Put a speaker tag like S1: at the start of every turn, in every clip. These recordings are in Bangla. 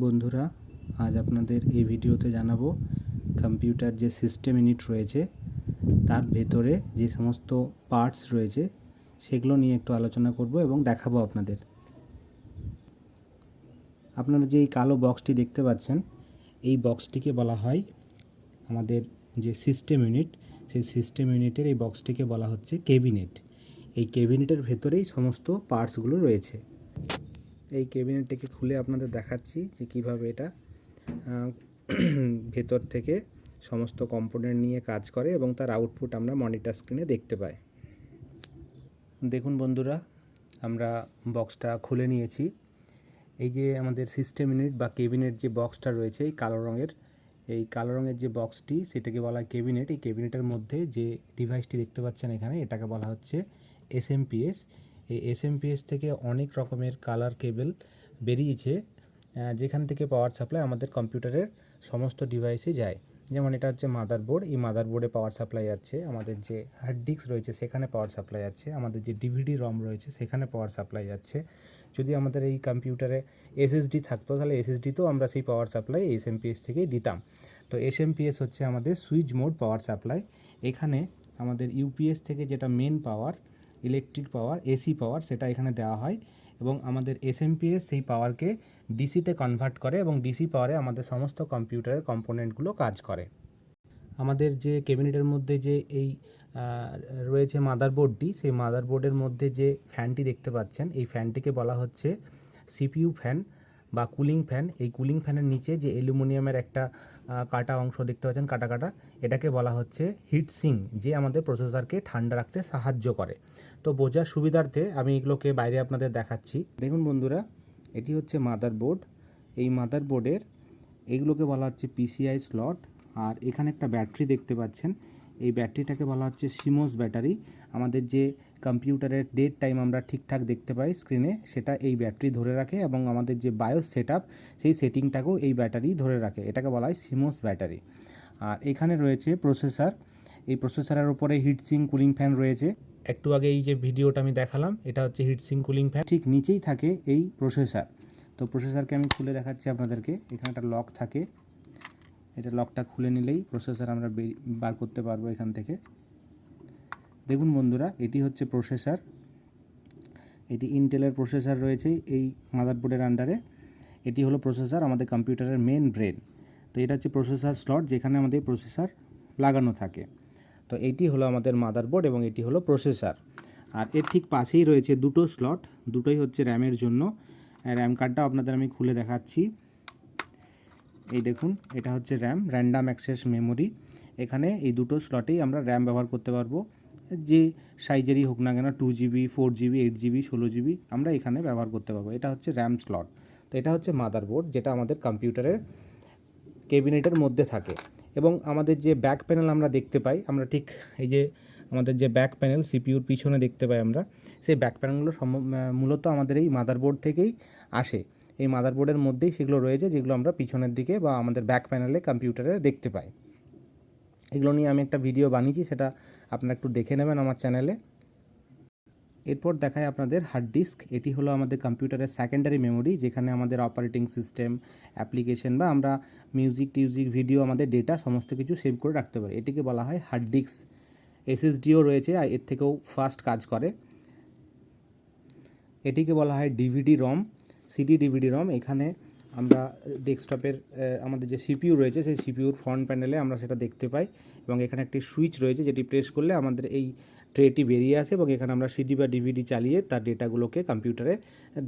S1: বন্ধুরা, আজ আপনাদের এই ভিডিওতে জানাবো কম্পিউটার যে সিস্টেম ইউনিট রয়েছে তার ভেতরে যে সমস্ত পার্টস রয়েছে সেগুলো নিয়ে একটু আলোচনা করব এবং দেখাবো আপনাদের। আপনারা যে এই কালো বক্সটি দেখতে পাচ্ছেন, এই বক্সটিকে বলা হয় আমাদের যে সিস্টেম ইউনিট, সেই সিস্টেম ইউনিটের এই বক্সটিকে বলা হচ্ছে ক্যাবিনেট। এই ক্যাবিনেটের ভেতরেই সমস্ত পার্টসগুলো রয়েছে। এই ক্যাবিনেটটিকে খুলে আপনাদের দেখাচ্ছি যে কীভাবে এটা ভেতর থেকে সমস্ত কম্পোনেন্ট নিয়ে কাজ করে এবং তার আউটপুট আমরা মনিটর স্ক্রিনে দেখতে পাই। দেখুন বন্ধুরা, আমরা বক্সটা খুলে নিয়েছি। এই যে আমাদের সিস্টেম ইউনিট বা ক্যাবিনেট যে বক্সটা রয়েছে এই কালো রঙের যে বক্সটি, সেটাকে বলা হয় ক্যাবিনেট। এই ক্যাবিনেটের মধ্যে যে ডিভাইসটি দেখতে পাচ্ছেন এখানে, এটাকে বলা হচ্ছে এসএমপিএস। এই এসএমপিএস থেকে অনেক রকমের কালার কেবল বেরিয়েছে, যেখান থেকে পাওয়ার সাপ্লাই আমাদের কম্পিউটারের সমস্ত ডিভাইসে যায়। যেমন এটা হচ্ছে মাদারবোর্ড, এই মাদারবোর্ডে পাওয়ার সাপ্লাই যাচ্ছে। আমাদের যে হার্ড ডিস্ক রয়েছে সেখানে পাওয়ার সাপ্লাই যাচ্ছে। আমাদের যে ডিভিডি রম রয়েছে সেখানে পাওয়ার সাপ্লাই যাচ্ছে। যদি আমাদের এই কম্পিউটারে এসএসডি থাকতো তাহলে এসএসডিতেও আমরা সেই পাওয়ার সাপ্লাই এসএমপিএস থেকেই দিতাম। তো এসএমপিএস হচ্ছে আমাদের সুইচ মোড পাওয়ার সাপ্লাই। এখানে আমাদের ইউপিএস থেকে যেটা মেন পাওয়ার, ইলেকট্রিক পাওয়ার, এসি পাওয়ার, সেটা এখানে দেওয়া হয় এবং আমাদের এসএমপিএস সেই পাওয়ারকে ডিসিতে কনভার্ট করে এবং ডিসি পাওয়ারে আমাদের সমস্ত কম্পিউটারের কম্পোনেন্টগুলো কাজ করে। আমাদের যে ক্যাবিনেটের মধ্যে যে এই রয়েছে মাদারবোর্ডটি, সেই মাদারবোর্ডের মধ্যে যে ফ্যানটি দেখতে পাচ্ছেন, এই ফ্যানটিকে বলা হচ্ছে সিপিইউ ফ্যান বা কুলিং ফ্যান। এই কুলিং ফ্যানের নিচে যে অ্যালুমিনিয়ামের একটা কাটা অংশ দেখতে পাচ্ছেন, কাটা, এটাকে বলা হচ্ছে হিট সিঙ্ক, যে আমাদের প্রসেসরকে ঠান্ডা রাখতে সাহায্য করে। তো বোঝার সুবিধার্থে আমি এগুলোকে বাইরে আপনাদের দেখাচ্ছি। দেখুন বন্ধুরা, এটি হচ্ছে মাদারবোর্ড। এই মাদারবোর্ডের এইগুলোকে বলা হচ্ছে পিসিআই স্লট। আর এখানে একটা ব্যাটারি দেখতে পাচ্ছেন, এই ব্যাটারিটাকে বলা হচ্ছে সিমোস ব্যাটারি। আমাদের যে কম্পিউটারের ডেট টাইম আমরা ঠিকঠাক দেখতে পাই স্ক্রিনে, সেটা এই ব্যাটারি ধরে রাখে এবং আমাদের যে বায়োস সেটআপ, সেই সেটিংটাকেও এই ব্যাটারি ধরে রাখে। এটাকে বলা হয় সিমোস ব্যাটারি। আর এখানে রয়েছে প্রসেসর। এই প্রসেসরের উপরে হিটসিঙ্ক কুলিং ফ্যান রয়েছে। একটু আগে এই যে ভিডিওটা আমি দেখালাম, এটা হচ্ছে হিটসিঙ্ক কুলিং ফ্যান। ঠিক নিচেই থাকে এই প্রসেসর। তো প্রসেসরকে আমি খুলে দেখাচ্ছি আপনাদেরকে। এখানে একটা লক থাকে, এটা লকটা খুলে নিলেই প্রসেসর আমরা বার করতে পারবো এখান থেকে। দেখুন বন্ধুরা, এটি হচ্ছে প্রসেসর। এটি ইন্টেলের প্রসেসর রয়েছে এই মাদারবোর্ডের আন্ডারে। এটি হলো প্রসেসর, আমাদের কম্পিউটারের মেন ব্রেন। তো এটা হচ্ছে প্রসেসর স্লট, যেখানে আমাদের প্রসেসর লাগানো থাকে। তো এইটি হলো আমাদের মাদারবোর্ড এবং এটি হলো প্রসেসর। আর এর ঠিক পাশেই রয়েছে দুটো স্লট, দুটোই হচ্ছে র্যামের জন্য। র্যাম কার্ডটা আপনাদের আমি খুলে দেখাচ্ছি। এই দেখুন, এটা হচ্ছে র্যাম, র্যান্ডাম অ্যাক্সেস মেমোরি। এখানে এই দুটো স্লটেই আমরা র্যাম ব্যবহার করতে পারবো, যে সাইজেরই হোক না কেন, 2GB, 4GB, 8GB, 16GB আমরা এখানে ব্যবহার করতে পারবো। এটা হচ্ছে র্যাম স্লট। তো এটা হচ্ছে মাদারবোর্ড, যেটা আমাদের কম্পিউটারের ক্যাবিনেটের মধ্যে থাকে। এবং আমাদের যে ব্যাক প্যানেল আমরা দেখতে পাই, আমরা ঠিক এই যে আমাদের যে ব্যাক প্যানেল সিপিইউর পিছনে দেখতে পাই আমরা, সেই ব্যাক প্যানেলগুলো মূলত আমাদের এই মাদারবোর্ড থেকেই আসে। এই মাদারবোর্ডের মধ্যেই সেগুলো রয়েছে, যেগুলো আমরা পিছনের দিকে বা আমাদের ব্যাক প্যানেলে কম্পিউটারে দেখতে পাই। এগুলো নিয়ে আমি একটা ভিডিও বানিয়েছি, সেটা আপনারা একটু দেখে নেবেন আমার চ্যানেলে। এরপর দেখায় আপনাদের হার্ড ডিস্ক। এটি হলো আমাদের কম্পিউটারের সেকেন্ডারি মেমোরি, যেখানে আমাদের অপারেটিং সিস্টেম, অ্যাপ্লিকেশন বা আমরা মিউজিক ভিডিও, আমাদের ডেটা সমস্ত কিছু সেভ করে রাখতে পারি। এটিকে বলা হয় হার্ড ডিস্ক। এসএসডিও রয়েছে, আর এর থেকেও ফাস্ট কাজ করে। এটিকে বলা হয় ডিভিডি রম, সিডি ডিভিডি রম। এখানে আমরা ডেস্কটপের আমাদের যে সিপিইউ রয়েছে, সেই সিপিইউর ফ্রন্ট প্যানেলে আমরা সেটা দেখতে পাই এবং এখানে একটি সুইচ রয়েছে, যেটি প্রেস করলে আমাদের এই ট্রেটি বেরিয়ে আসে এবং এখানে আমরা সিডি বা ডিভিডি চালিয়ে তার ডেটাগুলোকে কম্পিউটারে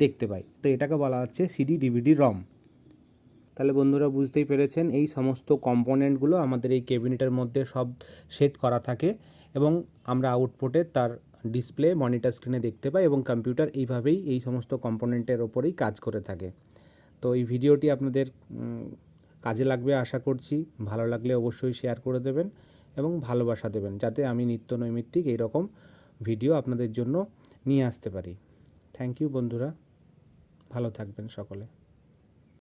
S1: দেখতে পাই। তো এটাকে বলা হচ্ছে সিডি ডিভিডি রম। তাহলে বন্ধুরা বুঝতেই পেরেছেন, এই সমস্ত কম্পোনেন্টগুলো আমাদের এই ক্যাবিনেটের মধ্যে সব সেট করা থাকে এবং আমরা আউটপুটে তার ডিসপ্লে মনিটর স্ক্রিনে দেখতে পাই এবং কম্পিউটার এইভাবেই এই সমস্ত কম্পোনেন্টের ওপরেই কাজ করে থাকে। তো এই ভিডিওটি আপনাদের কাজে লাগবে আশা করছি। ভালো লাগলে অবশ্যই শেয়ার করে দেবেন এবং ভালোবাসা দেবেন, যাতে আমি নিত্য নৈমিত্তিক এইরকম ভিডিও আপনাদের জন্য নিয়ে আসতে পারি। থ্যাংক ইউ বন্ধুরা, ভালো থাকবেন সকলে।